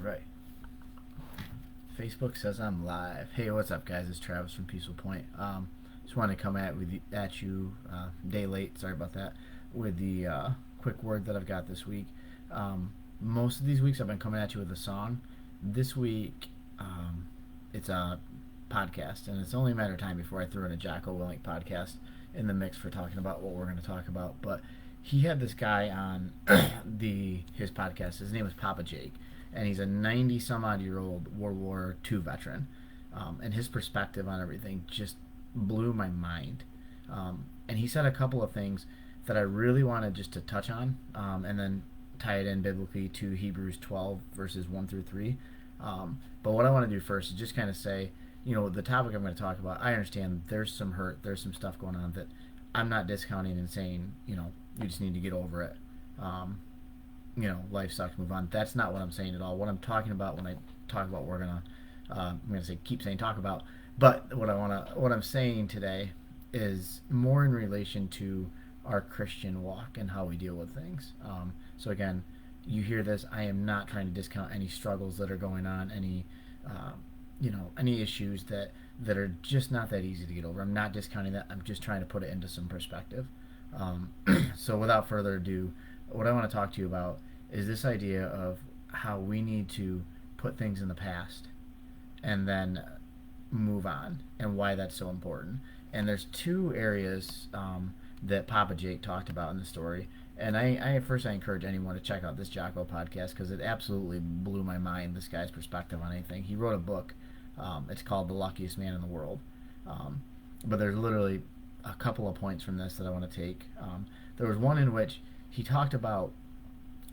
right. Facebook says I'm live. Hey, what's up, guys? It's Travis from Peaceful Point. Just wanted to come at you day late. Sorry about that. With the quick word that I've got this week. Most of these weeks I've been coming at you with a song. This week, it's a podcast, and it's only a matter of time before I throw in a Jocko Willink podcast in the mix for talking about what we're going to talk about. But he had this guy on his podcast. His name is Papa Jake, and he's a 90 some odd year old World War II veteran, and his perspective on everything just blew my mind. And he said a couple of things that I really wanted just to touch on, and then tie it in biblically to Hebrews 12 verses 1 through 3. But what I want to do first is just kind of say, the topic I'm going to talk about, I understand there's some hurt, there's some stuff going on that I'm not discounting and saying, you just need to get over it. Life sucks, move on. That's not what I'm saying at all. What I'm talking about when I talk about what I'm gonna say, keep saying talk about. But what I'm saying today is more in relation to our Christian walk and how we deal with things. So again, you hear this. I am not trying to discount any struggles that are going on, any issues that are just not that easy to get over. I'm not discounting that. I'm just trying to put it into some perspective. So without further ado, what I want to talk to you about is this idea of how we need to put things in the past and then move on, and why that's so important. And there's two areas that Papa Jake talked about in the story. And I encourage anyone to check out this Jocko podcast, because it absolutely blew my mind, this guy's perspective on anything. He wrote a book. It's called The Luckiest Man in the World. But there's literally a couple of points from this that I want to take. There was one in which he talked about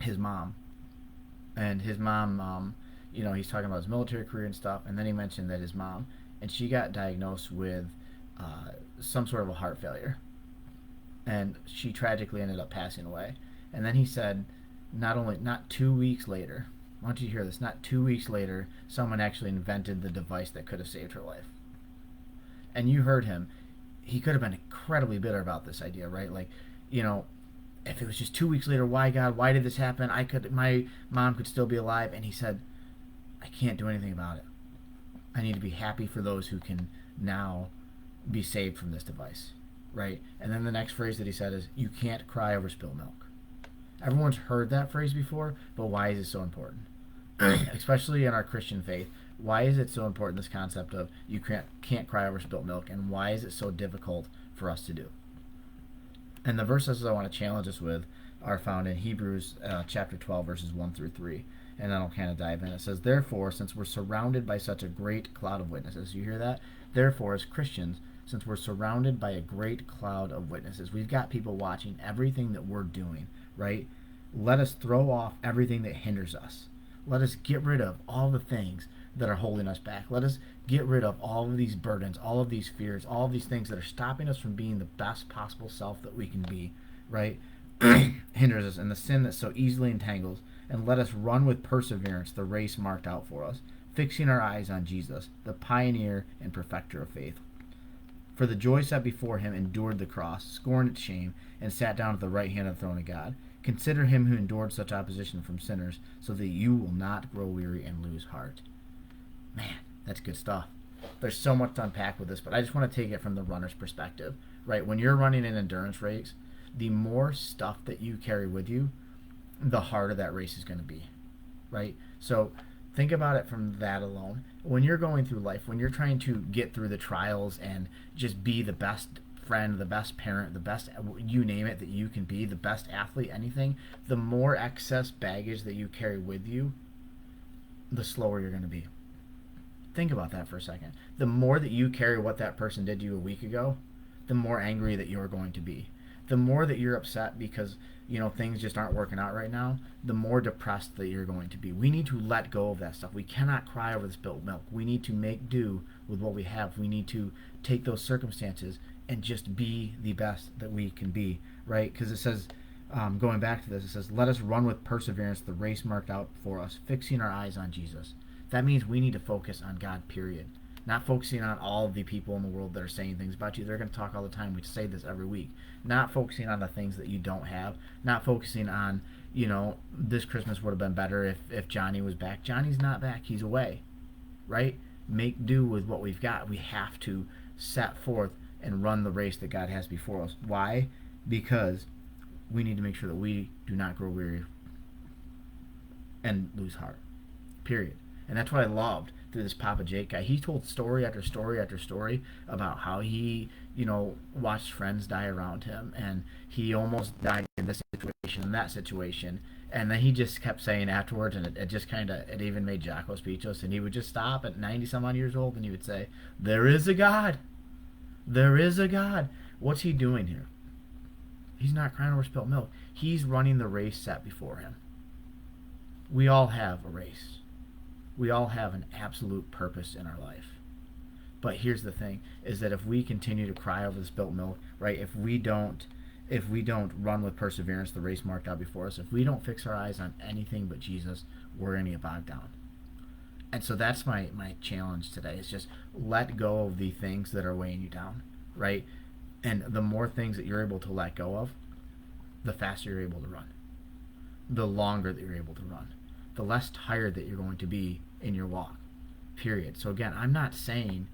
his mom. And his mom, he's talking about his military career and stuff. And then he mentioned that his mom, and she got diagnosed with some sort of a heart failure. And she tragically ended up passing away. And then he said, not 2 weeks later, I want you to hear this, not 2 weeks later, someone actually invented the device that could have saved her life. And you heard him. He could have been incredibly bitter about this idea, right? Like, if it was just 2 weeks later, why God, why did this happen? My mom could still be alive. And he said, I can't do anything about it. I need to be happy for those who can now be saved from this device, right? And then the next phrase that he said is, you can't cry over spilled milk. Everyone's heard that phrase before, but why is it so important? Especially in our Christian faith, why is it so important, this concept of you can't cry over spilled milk, and why is it so difficult for us to do? And the verses I want to challenge us with are found in Hebrews chapter 12, verses 1 through 3. And then I'll kind of dive in. It says, therefore, since we're surrounded by such a great cloud of witnesses, you hear that? Therefore, as Christians, since we're surrounded by a great cloud of witnesses, we've got people watching everything that we're doing, right? Let us throw off everything that hinders us. Let us get rid of all the things that are holding us back. Let us get rid of all of these burdens, all of these fears, all of these things that are stopping us from being the best possible self that we can be, right? Hinders us, and the sin that so easily entangles, and let us run with perseverance the race marked out for us, fixing our eyes on Jesus, the pioneer and perfecter of faith. For the joy set before him endured the cross, scorned its shame, and sat down at the right hand of the throne of God. Consider him who endured such opposition from sinners, so that you will not grow weary and lose heart. Man, that's good stuff. There's so much to unpack with this, but I just want to take it from the runner's perspective, right? When you're running an endurance race, the more stuff that you carry with you, the harder that race is going to be, right? So think about it from that alone. When you're going through life, when you're trying to get through the trials and just be the best friend, the best parent, the best, you name it, that you can be, the best athlete, anything, the more excess baggage that you carry with you, the slower you're going to be. Think about that for a second. The more that you carry what that person did to you a week ago, the more angry that you're going to be. The more that you're upset because, things just aren't working out right now, the more depressed that you're going to be. We need to let go of that stuff. We cannot cry over the spilled milk. We need to make do with what we have. We need to take those circumstances and just be the best that we can be, right? Because it says, going back to this, it says, let us run with perseverance the race marked out for us, fixing our eyes on Jesus. That means we need to focus on God, period. Not focusing on all of the people in the world that are saying things about you. They're going to talk all the time. We say this every week. Not focusing on the things that you don't have. Not focusing on, this Christmas would have been better if Johnny was back. Johnny's not back. He's away, right? Make do with what we've got. We have to set forth and run the race that God has before us. Why? Because we need to make sure that we do not grow weary and lose heart. Period. And that's what I loved through this Papa Jake guy. He told story after story after story about how he, watched friends die around him, and he almost died in this situation and that situation. And then he just kept saying afterwards, and it just it even made Jocko speechless. And he would just stop at 90 some odd years old, and he would say, "There is a God. There is a God." What's he doing here? He's not crying over spilt milk. He's running the race set before him. We all have a race. We all have an absolute purpose in our life. But here's the thing, is that if we continue to cry over the spilt milk, right, if we don't run with perseverance the race marked out before us, if we don't fix our eyes on anything but Jesus, we're going to get bogged down. And so that's my challenge today, is just let go of the things that are weighing you down, right? And the more things that you're able to let go of, the faster you're able to run. The longer that you're able to run. The less tired that you're going to be in your walk. Period. So again, I'm not saying,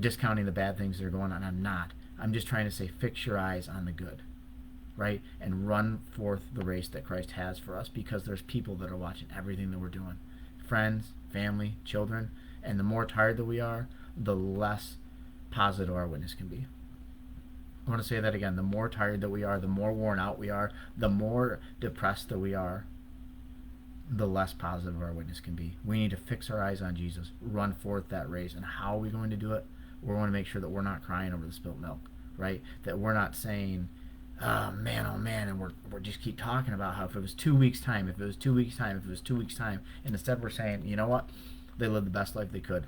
discounting the bad things that are going on. I'm not. I'm just trying to say fix your eyes on the good, right? And run forth the race that Christ has for us, because there's people that are watching everything that we're doing. Friends, family, children. And the more tired that we are, the less positive our witness can be. I want to say that again. The more tired that we are, the more worn out we are, the more depressed that we are, the less positive our witness can be. We need to fix our eyes on Jesus, run forth that race. And how are we going to do it? We want to make sure that we're not crying over the spilt milk, right? That we're not saying, oh man, and we're just keep talking about how if it was 2 weeks' time, if it was 2 weeks' time, if it was 2 weeks' time, and instead we're saying, you know what? They lived the best life they could.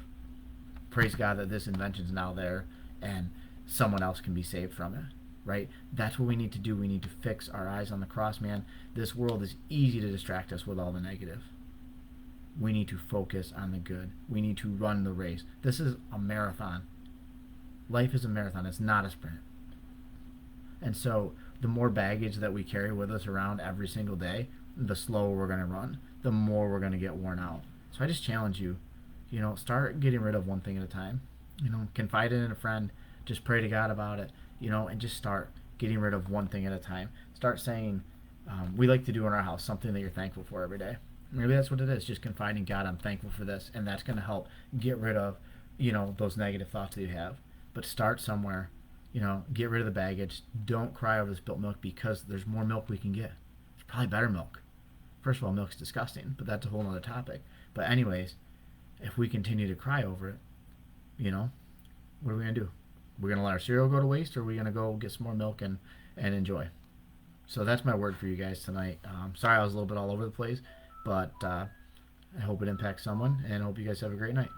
Praise God that this invention's now there, and someone else can be saved from it. Right? That's what we need to do. We need to fix our eyes on the cross, man. This world is easy to distract us with all the negative. We need to focus on the good. We need to run the race. This is a marathon. Life is a marathon. It's not a sprint. And so the more baggage that we carry with us around every single day, the slower we're going to run, the more we're going to get worn out. So I just challenge you, start getting rid of one thing at a time. Confide in a friend. Just pray to God about it. And just start getting rid of one thing at a time. Start saying, we like to do in our house something that you're thankful for every day. Maybe that's what it is, just confiding, God, I'm thankful for this, and that's going to help get rid of, those negative thoughts that you have. But start somewhere, get rid of the baggage. Don't cry over the spilt milk, because there's more milk we can get. There's probably better milk. First of all, milk's disgusting, but that's a whole other topic. But anyways, if we continue to cry over it, what are we going to do? We're going to let our cereal go to waste, or are we going to go get some more milk and enjoy? So that's my word for you guys tonight. Sorry I was a little bit all over the place, but I hope it impacts someone, and I hope you guys have a great night.